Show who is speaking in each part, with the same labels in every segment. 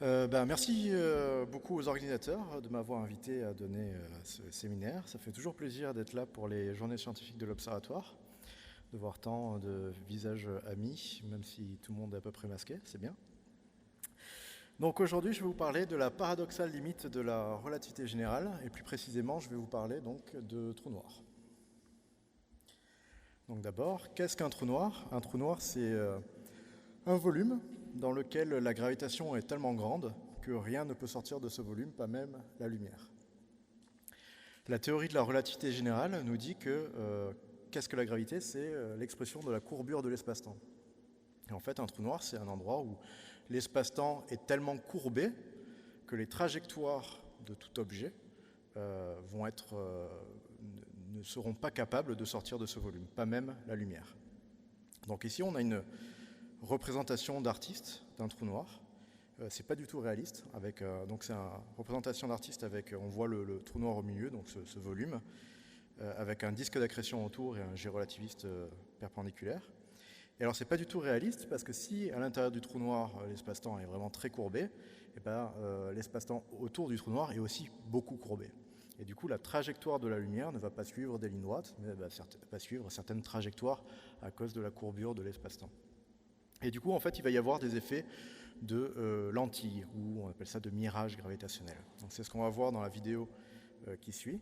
Speaker 1: Merci beaucoup aux organisateurs de m'avoir invité à donner ce séminaire. Ça fait toujours plaisir d'être là pour les journées scientifiques de l'Observatoire, de voir tant de visages amis, même si tout le monde est à peu près masqué, c'est bien. Donc aujourd'hui, je vais vous parler de la paradoxale limite de la relativité générale, et plus précisément, je vais vous parler donc de trous noirs. Donc d'abord, qu'est-ce qu'un trou noir? Un trou noir, c'est un volume dans lequel la gravitation est tellement grande que rien ne peut sortir de ce volume, pas même la lumière. La théorie de la relativité générale nous dit que qu'est-ce que la gravité? C'est l'expression de la courbure de l'espace-temps. Et en fait, un trou noir, c'est un endroit où l'espace-temps est tellement courbé que les trajectoires de tout objet ne seront pas capables de sortir de ce volume, pas même la lumière. Donc ici, on a une représentation d'artiste d'un trou noir. C'est pas du tout réaliste. Donc c'est une représentation d'artiste avec, on voit le trou noir au milieu, donc ce volume, avec un disque d'accrétion autour et un jet relativiste perpendiculaire. Et alors c'est pas du tout réaliste parce que si à l'intérieur du trou noir l'espace-temps est vraiment très courbé, et l'espace-temps autour du trou noir est aussi beaucoup courbé. Et du coup, la trajectoire de la lumière ne va pas suivre des lignes droites, mais va suivre certaines trajectoires à cause de la courbure de l'espace-temps. Et du coup, en fait, il va y avoir des effets de lentilles, ou on appelle ça de mirage gravitationnel. Donc c'est ce qu'on va voir dans la vidéo qui suit.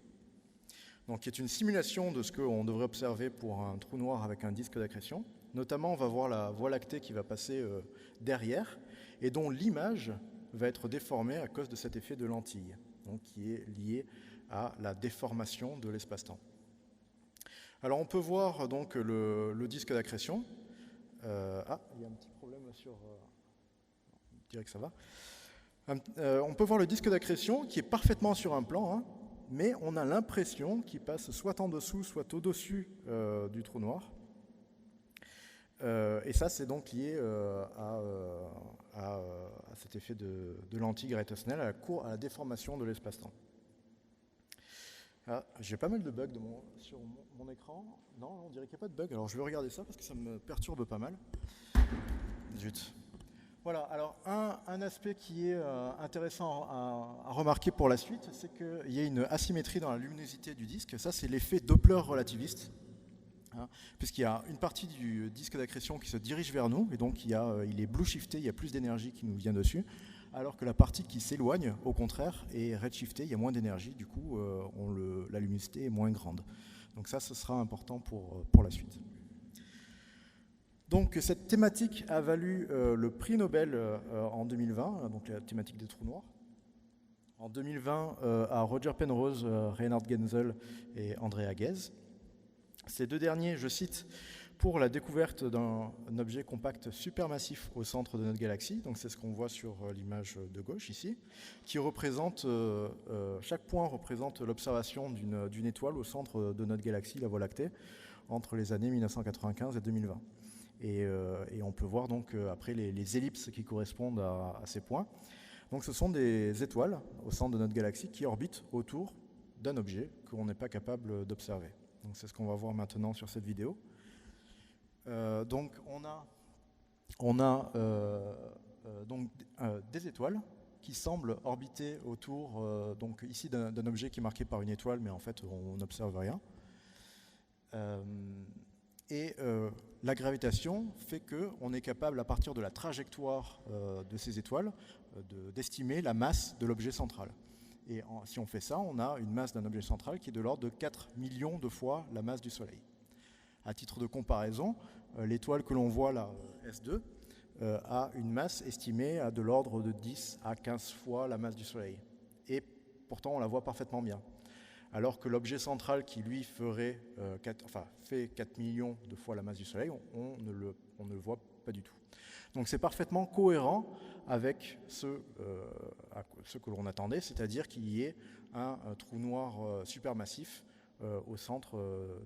Speaker 1: Donc qui est une simulation de ce qu'on devrait observer pour un trou noir avec un disque d'accrétion. Notamment, on va voir la Voie lactée qui va passer derrière, et dont l'image va être déformée à cause de cet effet de lentille, donc qui est lié à la déformation de l'espace-temps. Alors on peut voir donc le disque d'accrétion. Il y a un petit problème là sur... je dirais que ça va. On peut voir le disque d'accrétion qui est parfaitement sur un plan, hein, mais on a l'impression qu'il passe soit en dessous, soit au-dessus du trou noir. Et ça, c'est donc lié à cet effet de lentille gravitationnelle, à la déformation de l'espace-temps. J'ai pas mal de bugs sur mon écran. Non, on dirait qu'il n'y a pas de bug. Alors je vais regarder ça parce que ça me perturbe pas mal. Zut. Voilà, alors un aspect qui est intéressant à remarquer pour la suite, c'est qu'il y a une asymétrie dans la luminosité du disque. Ça, c'est l'effet Doppler relativiste. Puisqu'il y a une partie du disque d'accrétion qui se dirige vers nous, et donc il est blue shifté, il y a plus d'énergie qui nous vient dessus, alors que la partie qui s'éloigne, au contraire, est redshiftée, il y a moins d'énergie, du coup la luminosité est moins grande. Donc ça, ce sera important pour la suite. Donc cette thématique a valu le prix Nobel en 2020, donc la thématique des trous noirs. En 2020, à Roger Penrose, Reinhard Genzel et André Haguez. Ces deux derniers, je cite, pour la découverte d'un objet compact supermassif au centre de notre galaxie, donc c'est ce qu'on voit sur l'image de gauche ici, qui représente, chaque point représente l'observation d'une étoile au centre de notre galaxie, la Voie lactée, entre les années 1995 et 2020. Et on peut voir donc après les ellipses qui correspondent à ces points. Donc ce sont des étoiles au centre de notre galaxie qui orbitent autour d'un objet qu'on n'est pas capable d'observer. Donc c'est ce qu'on va voir maintenant sur cette vidéo. Donc on a des étoiles qui semblent orbiter autour, donc ici d'un objet qui est marqué par une étoile, mais en fait on n'observe rien. La gravitation fait qu'on est capable, à partir de la trajectoire de ces étoiles, d'estimer la masse de l'objet central. Et si on fait ça, on a une masse d'un objet central qui est de l'ordre de 4 millions de fois la masse du Soleil. À titre de comparaison, l'étoile que l'on voit là, S2, a une masse estimée à de l'ordre de 10 à 15 fois la masse du Soleil. Et pourtant, on la voit parfaitement bien. Alors que l'objet central qui, lui, fait 4 millions de fois la masse du Soleil, on ne le voit pas du tout. Donc c'est parfaitement cohérent avec ce que l'on attendait, c'est-à-dire qu'il y ait un trou noir supermassif au centre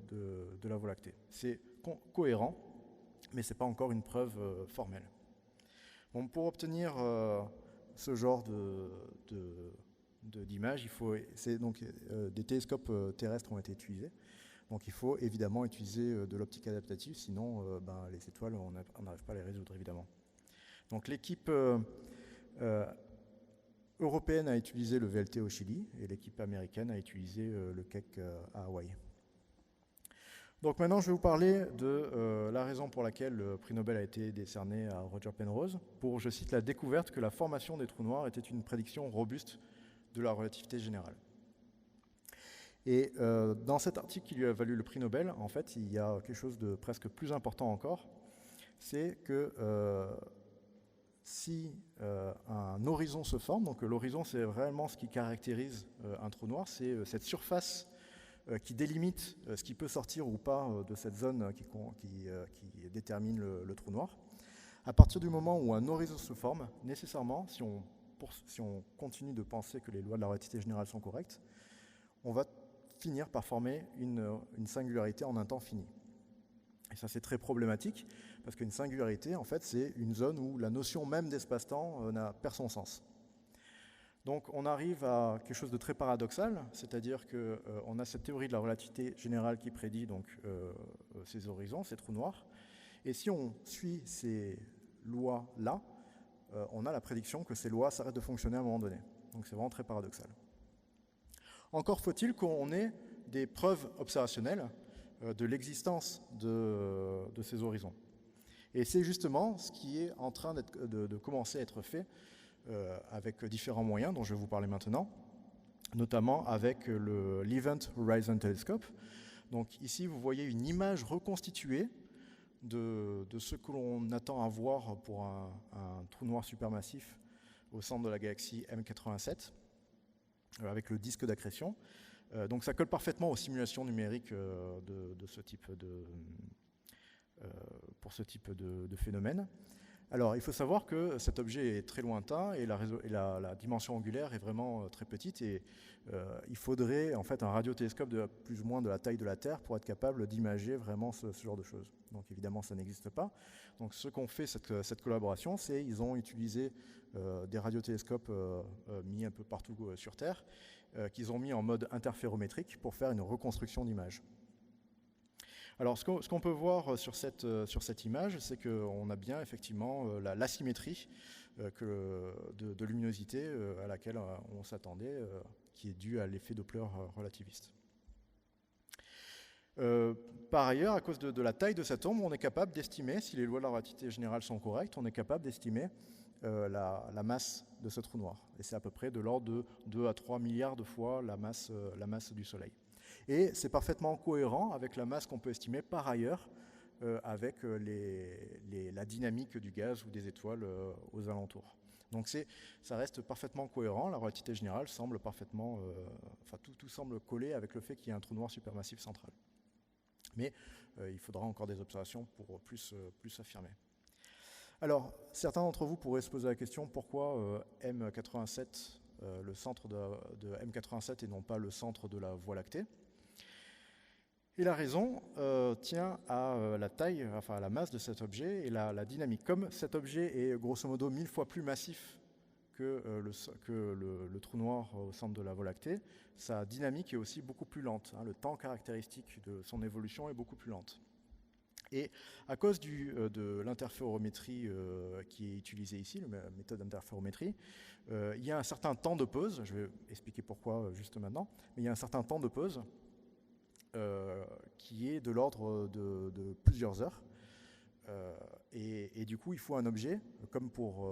Speaker 1: de la Voie lactée. C'est cohérent, mais ce n'est pas encore une preuve formelle. Bon, pour obtenir ce genre d'image, des télescopes terrestres ont été utilisés. Donc il faut évidemment utiliser de l'optique adaptative, sinon les étoiles, on n'arrive pas à les résoudre évidemment. Donc l'équipe européenne a utilisé le VLT au Chili et l'équipe américaine a utilisé le Keck à Hawaï. Donc maintenant, je vais vous parler de la raison pour laquelle le prix Nobel a été décerné à Roger Penrose pour, je cite, la découverte que la formation des trous noirs était une prédiction robuste de la relativité générale. Et dans cet article qui lui a valu le prix Nobel, en fait, il y a quelque chose de presque plus important encore, c'est que si un horizon se forme, donc l'horizon c'est vraiment ce qui caractérise un trou noir, c'est cette surface qui délimite ce qui peut sortir ou pas de cette zone qui détermine le trou noir. À partir du moment où un horizon se forme, nécessairement, si on continue de penser que les lois de la relativité générale sont correctes, on va finir par former une singularité en un temps fini. Et ça, c'est très problématique, parce qu'une singularité, en fait, c'est une zone où la notion même d'espace-temps perd son sens. Donc, on arrive à quelque chose de très paradoxal, c'est-à-dire qu'on a cette théorie de la relativité générale qui prédit donc, ces horizons, ces trous noirs, et si on suit ces lois-là, on a la prédiction que ces lois s'arrêtent de fonctionner à un moment donné. Donc, c'est vraiment très paradoxal. Encore faut-il qu'on ait des preuves observationnelles de l'existence de ces horizons. Et c'est justement ce qui est en train de commencer à être fait avec différents moyens dont je vais vous parler maintenant, notamment avec l'Event Horizon Telescope. Donc ici, vous voyez une image reconstituée de ce que l'on attend à voir pour un trou noir supermassif au centre de la galaxie M87, avec le disque d'accrétion. Donc ça colle parfaitement aux simulations numériques de ce type pour ce type de phénomène. Alors il faut savoir que cet objet est très lointain et la dimension angulaire est vraiment très petite et il faudrait en fait un radiotélescope de plus ou moins de la taille de la Terre pour être capable d'imager vraiment ce genre de choses. Donc évidemment ça n'existe pas. Donc ce qu'ont fait cette collaboration, c'est qu'ils ont utilisé des radiotélescopes mis un peu partout sur Terre, qu'ils ont mis en mode interférométrique pour faire une reconstruction d'image. Alors ce qu'on peut voir sur cette image, c'est qu'on a bien effectivement l'asymétrie de luminosité à laquelle on s'attendait, qui est due à l'effet Doppler relativiste. Par ailleurs, à cause de la taille de cette ombre, on est capable d'estimer, si les lois de la relativité générale sont correctes, on est capable d'estimer la masse de ce trou noir. Et c'est à peu près de l'ordre de 2 à 3 milliards de fois la masse du Soleil. Et c'est parfaitement cohérent avec la masse qu'on peut estimer par ailleurs avec la dynamique du gaz ou des étoiles aux alentours. Donc ça reste parfaitement cohérent, la relativité générale semble parfaitement... tout semble coller avec le fait qu'il y a un trou noir supermassif central. Mais il faudra encore des observations pour plus affirmer. Alors, certains d'entre vous pourraient se poser la question, pourquoi M87, le centre de M87 et non pas le centre de la Voie lactée? Et la raison tient à la taille, enfin à la masse de cet objet et la dynamique. Comme cet objet est grosso modo 1000 fois plus massif que le trou noir au centre de la Voie lactée, sa dynamique est aussi beaucoup plus lente. Le temps caractéristique de son évolution est beaucoup plus lente. Et à cause de l'interférométrie qui est utilisée ici, la méthode d'interférométrie, il y a un certain temps de pause, je vais expliquer pourquoi juste maintenant, mais il y a un certain temps de pause qui est de l'ordre de plusieurs heures. Et du coup, il faut un objet, comme pour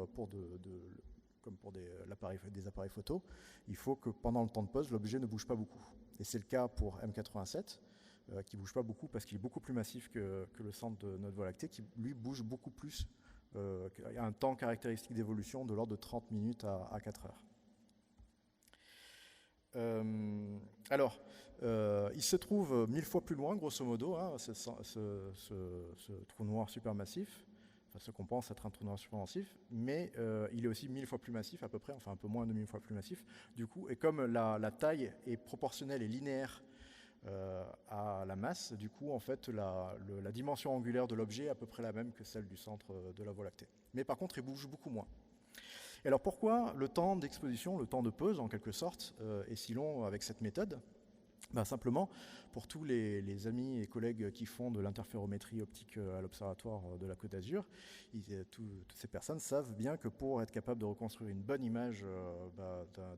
Speaker 1: des appareils photo, il faut que pendant le temps de pause, l'objet ne bouge pas beaucoup. Et c'est le cas pour M87, qui ne bouge pas beaucoup parce qu'il est beaucoup plus massif que le centre de notre Voie lactée, qui lui bouge beaucoup plus, il y a un temps caractéristique d'évolution de l'ordre de 30 minutes à 4 heures. Il se trouve 1000 fois plus loin, grosso modo, ce trou noir supermassif, ce qu'on pense être un trou noir supermassif, mais il est aussi 1000 fois plus massif à peu près, enfin un peu moins de 1000 fois plus massif, du coup, et comme la taille est proportionnelle et linéaire à la masse, du coup, en fait, la dimension angulaire de l'objet est à peu près la même que celle du centre de la Voie lactée. Mais par contre, il bouge beaucoup moins. Et alors pourquoi le temps d'exposition, le temps de pause en quelque sorte, est si long avec cette méthode? Simplement, pour tous les amis et collègues qui font de l'interférométrie optique à l'Observatoire de la Côte d'Azur, toutes ces personnes savent bien que pour être capable de reconstruire une bonne image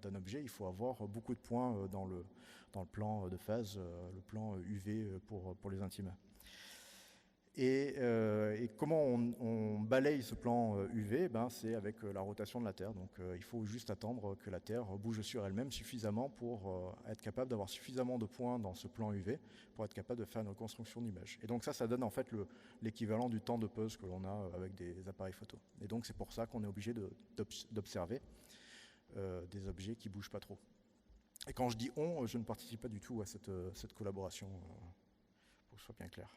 Speaker 1: d'un objet, il faut avoir beaucoup de points dans le plan de phase, le plan UV pour les intimes. Et comment on balaye ce plan UV, c'est avec la rotation de la Terre. Donc il faut juste attendre que la Terre bouge sur elle-même suffisamment pour être capable d'avoir suffisamment de points dans ce plan UV pour être capable de faire une reconstruction d'image. Et donc ça donne en fait l'équivalent du temps de pause que l'on a avec des appareils photo. Et donc c'est pour ça qu'on est obligé d'observer des objets qui ne bougent pas trop. Et quand je dis on, je ne participe pas du tout à cette collaboration, pour que ce soit bien clair.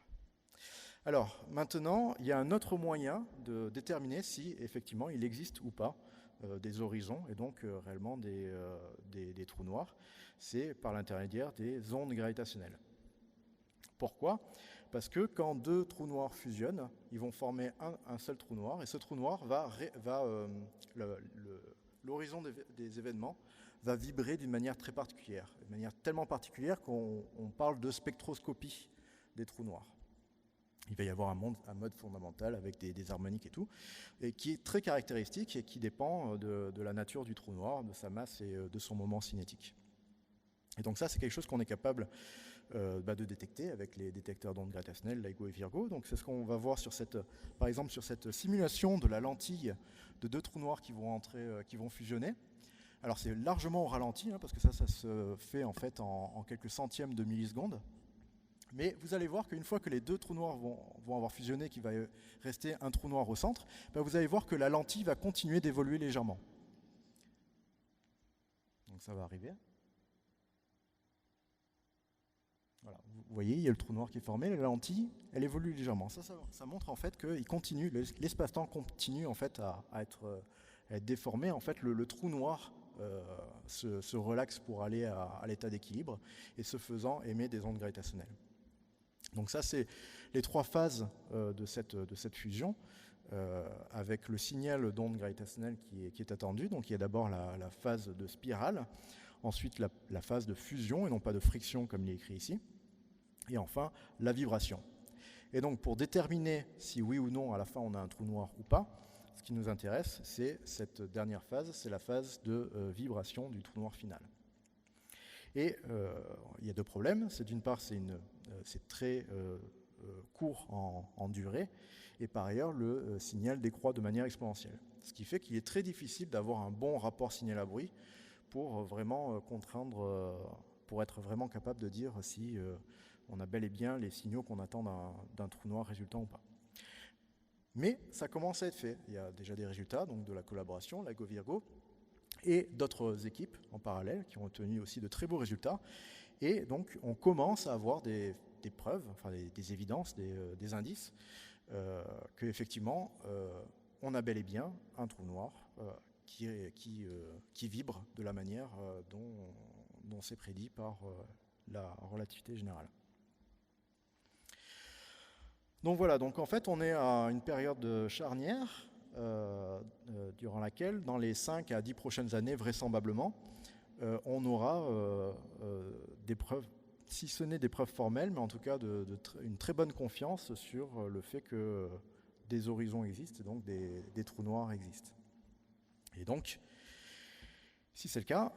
Speaker 1: Alors, maintenant, il y a un autre moyen de déterminer si, effectivement, il existe ou pas des horizons, et donc réellement des trous noirs. C'est par l'intermédiaire des ondes gravitationnelles. Pourquoi ? Parce que quand deux trous noirs fusionnent, ils vont former un seul trou noir, et ce trou noir l'horizon des événements va vibrer d'une manière très particulière, d'une manière tellement particulière qu'on parle de spectroscopie des trous noirs. Il va y avoir un mode fondamental avec des harmoniques et tout, et qui est très caractéristique et qui dépend de la nature du trou noir, de sa masse et de son moment cinétique. Et donc ça, c'est quelque chose qu'on est capable de détecter avec les détecteurs d'ondes gravitationnelles, LIGO et Virgo. Donc c'est ce qu'on va voir par exemple sur cette simulation de la lentille de deux trous noirs qui vont fusionner. Alors c'est largement au ralenti, parce que ça se fait en fait en quelques centièmes de millisecondes. Mais vous allez voir qu'une fois que les deux trous noirs vont avoir fusionné, qu'il va rester un trou noir au centre, vous allez voir que la lentille va continuer d'évoluer légèrement. Donc ça va arriver. Voilà. Vous voyez, il y a le trou noir qui est formé, la lentille, elle évolue légèrement. Ça montre en fait que l'espace-temps continue en fait à être déformé. En fait, le trou noir se relaxe pour aller à l'état d'équilibre et ce faisant émet des ondes gravitationnelles. Donc ça, c'est les trois phases de cette fusion, avec le signal d'onde gravitationnelle qui est attendu. Donc il y a d'abord la phase de spirale, ensuite la phase de fusion, et non pas de friction comme il est écrit ici, et enfin la vibration. Et donc pour déterminer si oui ou non à la fin on a un trou noir ou pas, ce qui nous intéresse, c'est cette dernière phase, c'est la phase de vibration du trou noir final. Et il y a deux problèmes. D'une part, c'est très court en durée, et par ailleurs, le signal décroît de manière exponentielle. Ce qui fait qu'il est très difficile d'avoir un bon rapport signal à bruit pour vraiment pour être vraiment capable de dire si on a bel et bien les signaux qu'on attend d'un trou noir résultant ou pas. Mais ça commence à être fait. Il y a déjà des résultats, donc de la collaboration, LIGO-Virgo, et d'autres équipes en parallèle qui ont obtenu aussi de très beaux résultats. Et donc on commence à avoir des preuves, enfin des évidences, des indices qu'effectivement on a bel et bien un trou noir qui vibre de la manière dont c'est prédit par la relativité générale. Donc voilà, donc en fait on est à une période charnière durant laquelle, dans les 5 à 10 prochaines années, vraisemblablement, on aura des preuves, si ce n'est des preuves formelles, mais en tout cas une très bonne confiance sur le fait que des horizons existent, et donc des trous noirs existent. Et donc, si c'est le cas,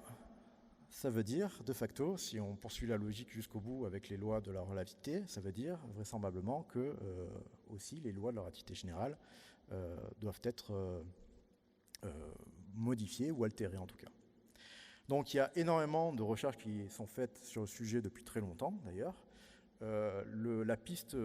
Speaker 1: ça veut dire, de facto, si on poursuit la logique jusqu'au bout avec les lois de la relativité, ça veut dire vraisemblablement que aussi les lois de la relativité générale doivent être modifiées ou altérées en tout cas. Donc il y a énormément de recherches qui sont faites sur le sujet depuis très longtemps d'ailleurs. La piste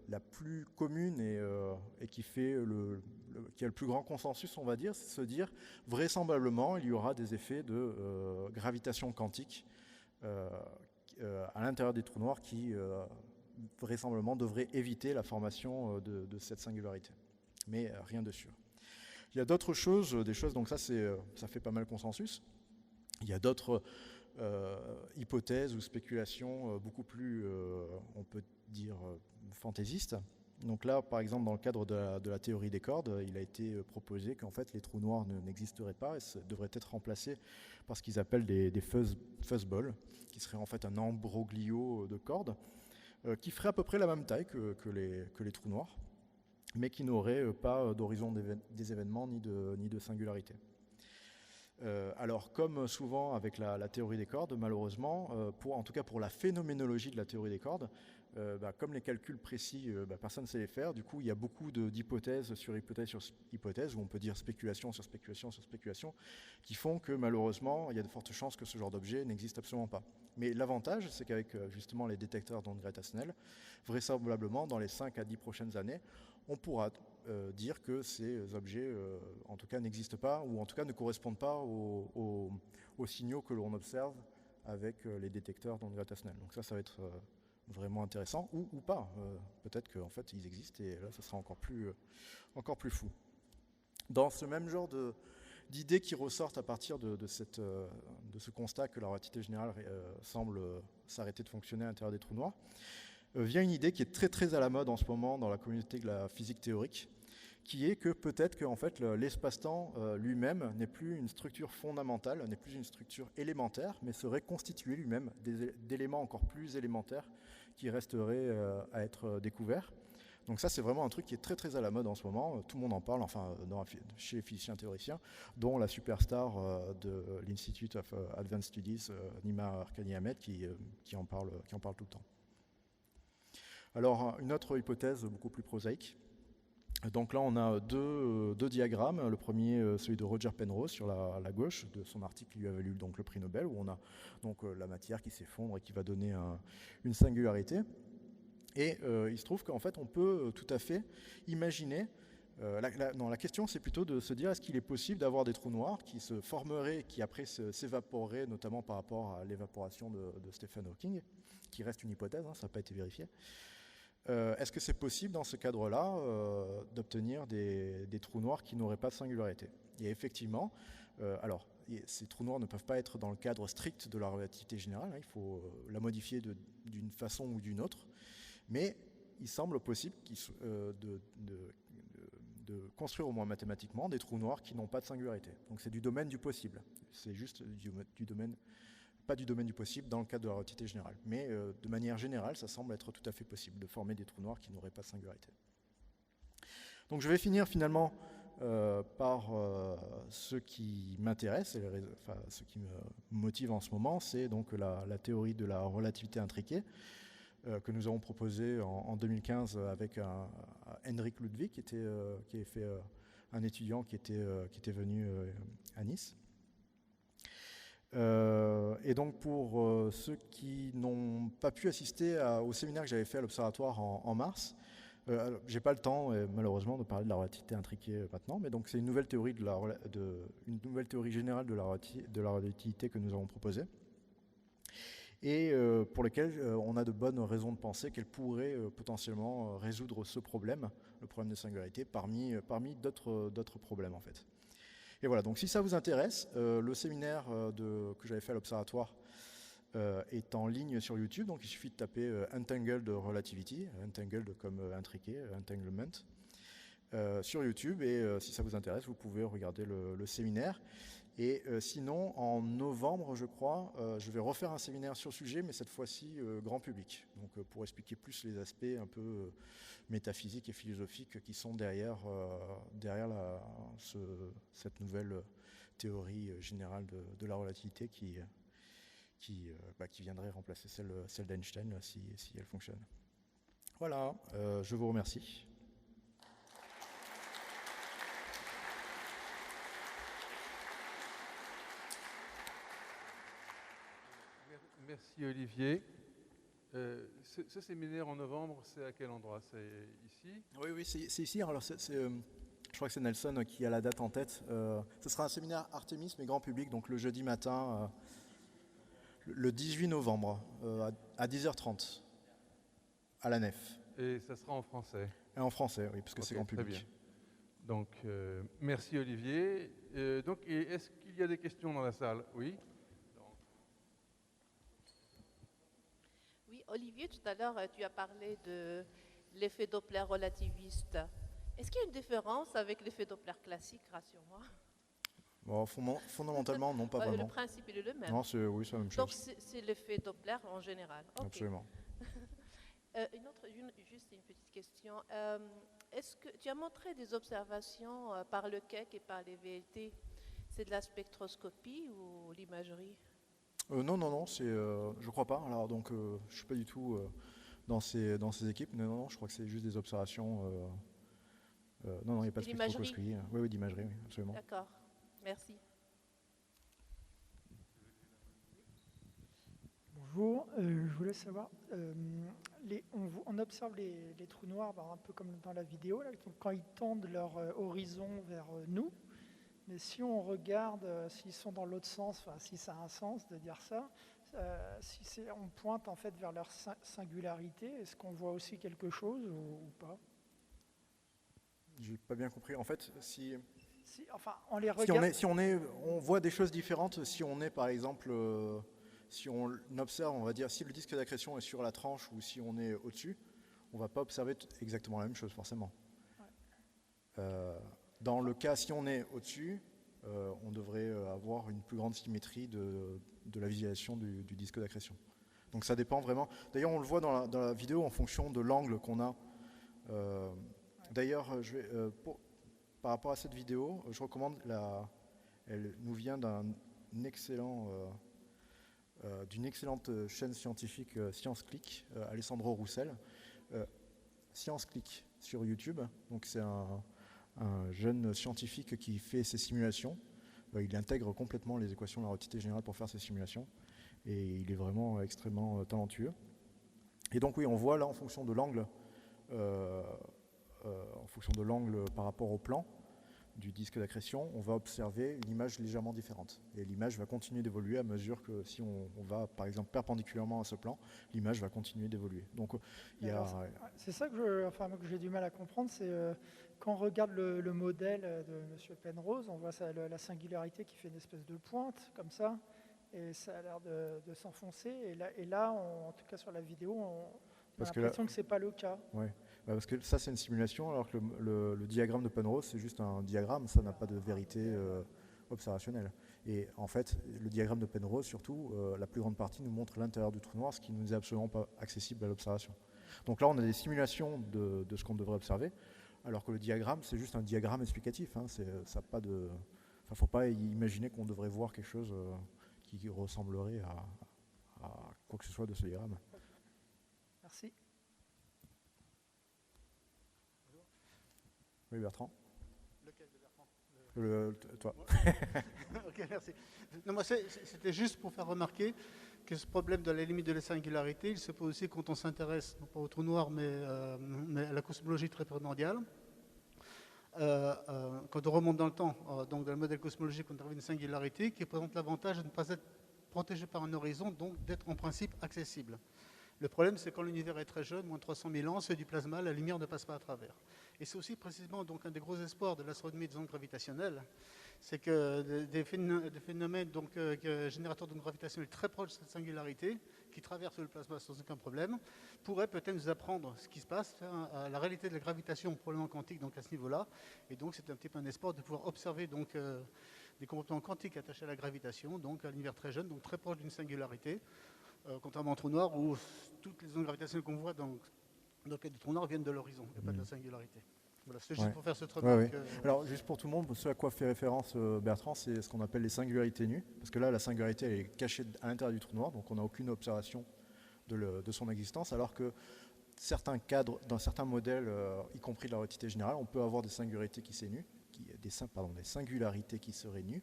Speaker 1: la plus commune et qui a le plus grand consensus, on va dire, c'est de se dire vraisemblablement il y aura des effets de gravitation quantique à l'intérieur des trous noirs qui vraisemblablement devraient éviter la formation de cette singularité. Mais rien de sûr. Il y a d'autres choses, donc ça fait pas mal consensus. Il y a d'autres hypothèses ou spéculations beaucoup plus, on peut dire, fantaisistes, Donc là, par exemple, dans le cadre de la théorie des cordes, il a été proposé qu'en fait les trous noirs n'existeraient pas et devraient être remplacés par ce qu'ils appellent des fuzzballs, qui seraient en fait un ambroglio de cordes, qui ferait à peu près la même taille que les trous noirs, mais qui n'auraient pas d'horizon des événements ni de singularité. Alors, comme souvent avec la théorie des cordes, malheureusement, en tout cas pour la phénoménologie de la théorie des cordes, comme les calculs précis, personne ne sait les faire. Du coup, il y a beaucoup d'hypothèses sur hypothèses sur hypothèses, où on peut dire spéculation sur spéculation sur spéculation, qui font que malheureusement, il y a de fortes chances que ce genre d'objet n'existe absolument pas. Mais l'avantage, c'est qu'avec justement les détecteurs d'ondes gravitationnelles, vraisemblablement, dans les 5 à 10 prochaines années, on pourra dire que ces objets, en tout cas, n'existent pas, ou en tout cas ne correspondent pas aux signaux que l'on observe avec les détecteurs d'ondes gravitationnelles. Donc ça va être vraiment intéressant, ou pas. Peut-être qu'en fait, ils existent, et là, ça sera encore plus fou. Dans ce même genre d'idées qui ressortent à partir de ce constat que la relativité générale semble s'arrêter de fonctionner à l'intérieur des trous noirs, vient une idée qui est très très à la mode en ce moment dans la communauté de la physique théorique, qui est que peut-être que en fait, l'espace-temps lui-même n'est plus une structure fondamentale, n'est plus une structure élémentaire, mais serait constitué lui-même d'éléments encore plus élémentaires qui resteraient à être découverts. Donc ça, c'est vraiment un truc qui est très très à la mode en ce moment. Tout le monde en parle, enfin chez les physiciens théoriciens, dont la superstar de l'Institute of Advanced Studies, Nima Arkani-Hamed, qui en parle tout le temps. Alors, une autre hypothèse beaucoup plus prosaïque. Donc là, on a deux diagrammes. Le premier, celui de Roger Penrose sur la gauche, de son article qui lui a valu donc le prix Nobel, où on a donc la matière qui s'effondre et qui va donner une singularité. Et il se trouve qu'en fait, on peut tout à fait imaginer... la question, c'est plutôt de se dire, est-ce qu'il est possible d'avoir des trous noirs qui se formeraient, qui après s'évaporeraient, notamment par rapport à l'évaporation de Stephen Hawking, qui reste une hypothèse, hein, ça n'a pas été vérifié. Est-ce que c'est possible dans ce cadre-là d'obtenir des trous noirs qui n'auraient pas de singularité? Et effectivement, ces trous noirs ne peuvent pas être dans le cadre strict de la relativité générale, hein, il faut la modifier d'une façon ou d'une autre, mais il semble possible de construire au moins mathématiquement des trous noirs qui n'ont pas de singularité. Donc c'est du domaine du possible, c'est juste du domaine... pas du domaine du possible dans le cadre de la relativité générale. Mais de manière générale, ça semble être tout à fait possible de former des trous noirs qui n'auraient pas de singularité. Donc je vais finir finalement par ce qui m'intéresse, ce qui me motive en ce moment, c'est donc la théorie de la relativité intriquée que nous avons proposée en 2015 avec Hendrik Ludwig, qui avait fait un étudiant qui était venu à Nice. Et donc pour ceux qui n'ont pas pu assister au séminaire que j'avais fait à l'Observatoire en mars, j'ai pas le temps malheureusement de parler de la relativité intriquée maintenant, mais donc c'est une nouvelle théorie une nouvelle théorie générale de la relativité que nous avons proposée et pour lesquelles on a de bonnes raisons de penser qu'elle pourrait potentiellement résoudre ce problème, le problème de singularité, parmi d'autres problèmes en fait. Et voilà, donc si ça vous intéresse, le séminaire que j'avais fait à l'Observatoire est en ligne sur YouTube, donc il suffit de taper Entangled Relativity, Entangled comme intriqué, entanglement, sur YouTube, et si ça vous intéresse, vous pouvez regarder le séminaire. Et sinon, en novembre, je crois, je vais refaire un séminaire sur le sujet, mais cette fois-ci grand public, donc pour expliquer plus les aspects un peu métaphysiques et philosophiques qui sont derrière cette nouvelle théorie générale de la relativité qui viendrait remplacer celle d'Einstein si elle fonctionne. Voilà, je vous remercie.
Speaker 2: Merci Olivier. Ce séminaire en novembre, c'est à quel endroit? C'est ici?
Speaker 1: Oui, c'est ici. Alors, je crois que c'est Nelson qui a la date en tête. Ce sera un séminaire Artemis, mais grand public, donc le jeudi matin, le 18 novembre, à 10h30, à la Nef.
Speaker 2: Et ça sera en français?
Speaker 1: Et en français, oui, parce que c'est grand public.
Speaker 2: Très bien. Donc, merci Olivier. Est-ce qu'il y a des questions dans la salle? Oui.
Speaker 3: Oui, Olivier, tout à l'heure, tu as parlé de l'effet Doppler relativiste. Est-ce qu'il y a une différence avec l'effet Doppler classique, rassure-moi?
Speaker 1: Bon, fondamentalement, non, pas vraiment.
Speaker 3: Le principe, il est le même.
Speaker 1: Non, oui, c'est la même chose.
Speaker 3: Donc, c'est l'effet Doppler en général. Okay.
Speaker 1: Absolument.
Speaker 3: Juste une petite question. Est-ce que tu as montré des observations par le Keck et par les VLT? C'est de la spectroscopie ou l'imagerie?
Speaker 1: Non, je crois pas. Alors donc, je suis pas du tout dans ces équipes. Non, je crois que c'est juste des observations. Non, il n'y a pas de spectroscopie. Oui, d'imagerie, oui, absolument.
Speaker 3: D'accord, merci.
Speaker 4: Bonjour, je voulais savoir, on observe les trous noirs un peu comme dans la vidéo, là, quand ils tendent leur horizon vers nous, mais si on regarde s'ils sont dans l'autre sens, enfin, si ça a un sens de dire ça, si on pointe en fait vers leur singularité, est-ce qu'on voit aussi quelque chose ou pas?
Speaker 1: J'ai pas bien compris. En fait,
Speaker 4: enfin, on les regarde.
Speaker 1: On voit des choses différentes si on est par exemple... si on observe, on va dire, si le disque d'accrétion est sur la tranche ou si on est au-dessus, on ne va pas observer exactement la même chose, forcément. Ouais. Dans le cas, si on est au-dessus, on devrait avoir une plus grande symétrie de la visualisation du disque d'accrétion. Donc ça dépend vraiment. D'ailleurs, on le voit dans la vidéo en fonction de l'angle qu'on a. D'ailleurs, par rapport à cette vidéo, je recommande, elle nous vient d'une excellente chaîne scientifique ScienceClick, Alessandro Roussel. ScienceClick sur YouTube. Donc c'est un jeune scientifique qui fait ses simulations. Il intègre complètement les équations de la relativité générale pour faire ses simulations. Et il est vraiment extrêmement talentueux. Et donc oui, on voit là en fonction de l'angle, par rapport au plan du disque d'accrétion, on va observer une image légèrement différente. Et l'image va continuer d'évoluer à mesure que si on va, par exemple, perpendiculairement à ce plan, l'image va continuer d'évoluer. Donc,
Speaker 4: c'est ça que j'ai du mal à comprendre, c'est quand on regarde le modèle de M. Penrose, on voit la singularité qui fait une espèce de pointe, comme ça, et ça a l'air de s'enfoncer. Et là, en tout cas sur la vidéo, on a l'impression que ce n'est pas le cas.
Speaker 1: Ouais. Parce que ça, c'est une simulation, alors que le diagramme de Penrose, c'est juste un diagramme, ça n'a pas de vérité observationnelle. Et en fait, le diagramme de Penrose, surtout, la plus grande partie nous montre l'intérieur du trou noir, ce qui ne nous est absolument pas accessible à l'observation. Donc là, on a des simulations de ce qu'on devrait observer, alors que le diagramme, c'est juste un diagramme explicatif. Hein, ça pas de, faut pas imaginer qu'on devrait voir quelque chose qui ressemblerait à quoi que ce soit de ce diagramme.
Speaker 4: Merci.
Speaker 1: Oui, Bertrand.
Speaker 5: Lequel de Bertrand?
Speaker 1: Toi.
Speaker 5: Ok, merci. Non, moi, c'était juste pour faire remarquer que ce problème de la limite de la singularité, il se pose aussi quand on s'intéresse, non pas au trou noir, mais à la cosmologie très primordiale. Quand on remonte dans le temps, donc dans le modèle cosmologique, on arrive à une singularité qui présente l'avantage de ne pas être protégé par un horizon, donc d'être en principe accessible. Le problème, c'est quand l'univers est très jeune, moins de 300 000 ans, c'est du plasma, la lumière ne passe pas à travers. Et c'est aussi précisément donc, un des gros espoirs de l'astronomie des ondes gravitationnelles, c'est que des phénomènes donc, générateurs d'ondes gravitationnelles très proches de cette singularité, qui traversent le plasma sans aucun problème, pourraient peut-être nous apprendre ce qui se passe, à la réalité de la gravitation probablement quantique donc, à ce niveau-là. Et donc c'est un petit peu un espoir de pouvoir observer donc, des comportements quantiques attachés à la gravitation, donc à l'univers très jeune, donc très proche d'une singularité. Contrairement au trou noir où toutes les ondes gravitationnelles qu'on voit dans le cas du trou noir viennent de l'horizon et pas de la singularité. Voilà, c'était juste pour faire cette remarque.
Speaker 1: Ouais. Alors, juste pour tout le monde, ce à quoi fait référence Bertrand, c'est ce qu'on appelle les singularités nues, parce que là, la singularité elle est cachée à l'intérieur du trou noir, donc on n'a aucune observation de son existence, alors que certains cadres, dans certains modèles, y compris de la relativité générale, on peut avoir des singularités qui seraient nues, des singularités qui seraient nues.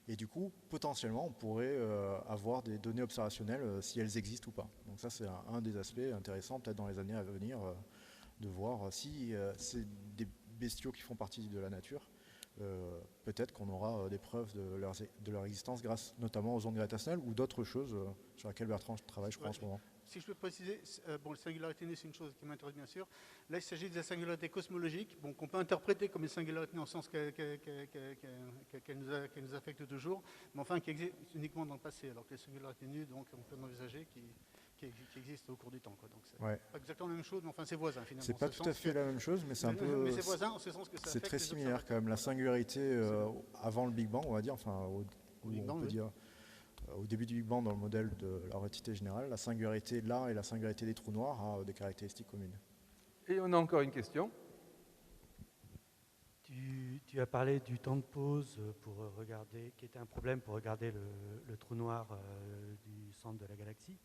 Speaker 1: Et du coup, potentiellement, on pourrait avoir des données observationnelles si elles existent ou pas. Donc ça, c'est un des aspects intéressants, peut-être dans les années à venir, de voir si c'est des bestiaux qui font partie de la nature. Peut-être qu'on aura des preuves de leur existence grâce notamment aux ondes gravitationnelles ou d'autres choses sur lesquelles Bertrand travaille, je crois, en ce moment.
Speaker 5: Si je peux préciser, bon, la singularité nue, c'est une chose qui m'intéresse bien sûr. Là, il s'agit de la singularité cosmologique, bon, qu'on peut interpréter comme une singularité dans le sens qu'elle nous affecte toujours, mais enfin qui existe uniquement dans le passé, alors que les singularités nues, donc, on peut envisager qui existent au cours du temps, quoi. Donc c'est
Speaker 1: Ouais.
Speaker 5: pas exactement la même chose, mais enfin c'est voisin finalement.
Speaker 1: C'est pas
Speaker 5: en ce
Speaker 1: tout à
Speaker 5: sens
Speaker 1: fait
Speaker 5: que-
Speaker 1: la même chose, mais c'est un
Speaker 5: mais
Speaker 1: peu.
Speaker 5: c'est voisin en ce sens que ça
Speaker 1: C'est
Speaker 5: affecte
Speaker 1: très
Speaker 5: les
Speaker 1: similaire quand même. La singularité avant le Big Bang, on va dire, enfin,
Speaker 5: Big
Speaker 1: on
Speaker 5: Bang,
Speaker 1: peut
Speaker 5: oui.
Speaker 1: dire au début du Big Bang dans le modèle de la relativité générale, la singularité là et la singularité des trous noirs a des caractéristiques communes.
Speaker 2: Et on a encore une question.
Speaker 6: Tu as parlé du temps de pause pour regarder, qui était un problème pour regarder le trou noir du centre de la galaxie.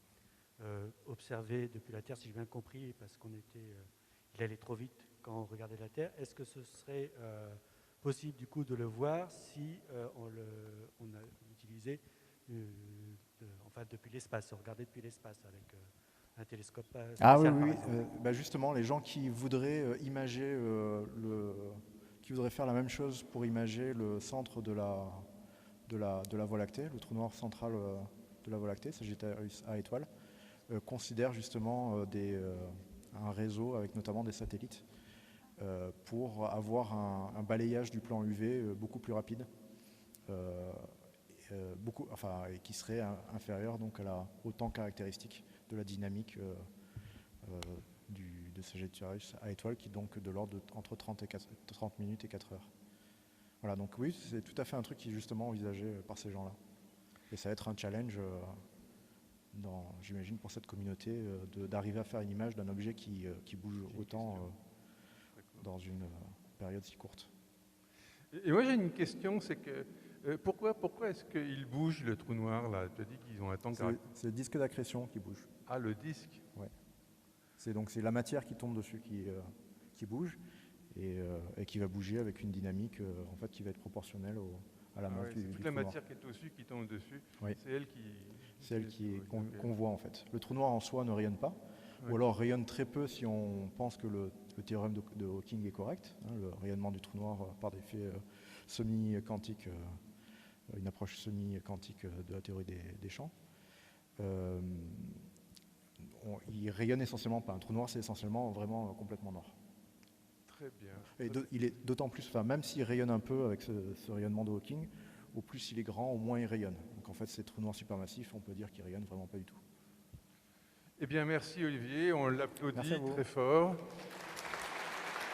Speaker 6: Observé depuis la Terre, si j'ai bien compris, parce il allait trop vite quand on regardait la Terre. Est-ce que ce serait possible du coup de le voir si on a utilisé, enfin depuis l'espace, regarder depuis l'espace avec un télescope spatial,
Speaker 1: Ah oui,
Speaker 6: par
Speaker 1: oui.
Speaker 6: exemple.
Speaker 1: Bah justement, les gens qui voudraient imager qui voudraient faire la même chose pour imager le centre de la Voie lactée, le trou noir central de la Voie lactée, Sagittarius A étoile, considèrent justement un réseau avec notamment des satellites pour avoir un balayage du plan UV beaucoup plus rapide, et qui serait inférieur donc au temps caractéristique de la dynamique de Sagittarius A étoile, qui est donc de l'ordre entre 30 minutes et 4 heures. Voilà, donc oui, c'est tout à fait un truc qui est justement envisagé par ces gens-là. Et ça va être un challenge, j'imagine, pour cette communauté, d'arriver à faire une image d'un objet qui bouge autant dans une période si courte.
Speaker 2: Et moi j'ai une question, c'est que pourquoi est-ce qu'il bouge le trou noir là? Tu as dit qu'ils ont un temps caractéristique.
Speaker 1: C'est le disque d'accrétion qui bouge.
Speaker 2: Ah, le disque.
Speaker 1: Ouais. C'est la matière qui tombe dessus qui bouge et qui va bouger avec une dynamique en fait, qui va être proportionnelle à la masse du
Speaker 2: toute
Speaker 1: trou
Speaker 2: la
Speaker 1: noir.
Speaker 2: matière qui est au-dessus, qui tombe dessus,
Speaker 1: Oui.
Speaker 2: c'est elle qui...
Speaker 1: C'est elle qu'on
Speaker 2: Ok.
Speaker 1: voit en fait. Le trou noir en soi ne rayonne pas,
Speaker 2: Ouais.
Speaker 1: ou alors rayonne très peu si on pense que le théorème de Hawking est correct, hein, le rayonnement du trou noir par des faits semi-quantiques, une approche semi-quantique de la théorie des champs. Il rayonne essentiellement pas. Un trou noir, c'est essentiellement vraiment complètement noir.
Speaker 2: Très bien.
Speaker 1: Et il est d'autant plus, même s'il rayonne un peu avec ce rayonnement de Hawking, au plus il est grand, au moins il rayonne. Donc en fait, ces trous noirs supermassifs, on peut dire qu'ils rayonnent vraiment pas du tout.
Speaker 2: Eh bien, merci Olivier, on
Speaker 1: Merci
Speaker 2: l'applaudit
Speaker 1: à vous.
Speaker 2: très fort.